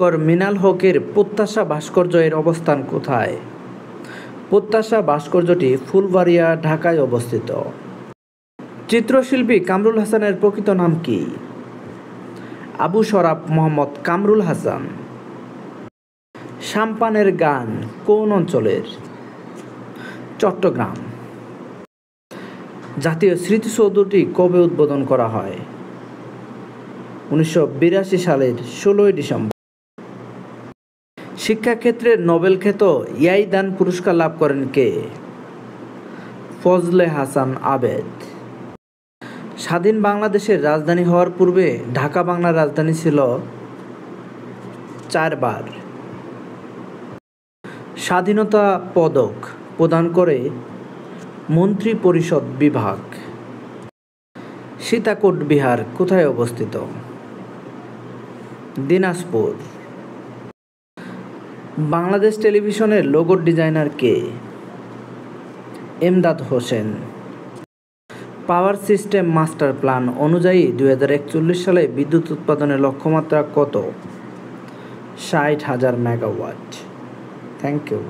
মিনাল হকের প্রত্যাশা ভাস্কর্য এর অবস্থান কোথায়? প্রত্যাশা ভাস্কর্যটি ফুলবাড়িয়া, ঢাকায় অবস্থিত। চিত্রশিল্পী কামরুল হাসানের প্রকৃত নাম কি? আবু শরাফ মোহাম্মদ কামরুল হাসান। সাম্পানের গান কোন অঞ্চলের? চট্টগ্রাম। জাতীয় স্মৃতিসৌধটি কবে উদ্বোধন করা হয়? 1982 সালের 16 ডিসেম্বর। শিক্ষাক্ষেত্রে নোবেল খ্যাত ইয়াইদান পুরস্কার লাভ করেন কে? ফজলে হাসান আবেদ। স্বাধীন বাংলাদেশের রাজধানী হওয়ার পূর্বে ঢাকা বাংলার রাজধানী ছিল 4 বার। স্বাধীনতা পদক প্রদান করে মন্ত্রিপরিষদ বিভাগ। সীতাকোট বিহার কোথায় অবস্থিত? দিনাজপুর। বাংলাদেশ টেলিভিশনের লোগোর ডিজাইনার কে? Emdad Hossain. Power system master plan অনুযায়ী 2041 সালে বিদ্যুৎ উৎপাদনের লক্ষ্যমাত্রা কত? 60,000 মেগাওয়াট। Thank you.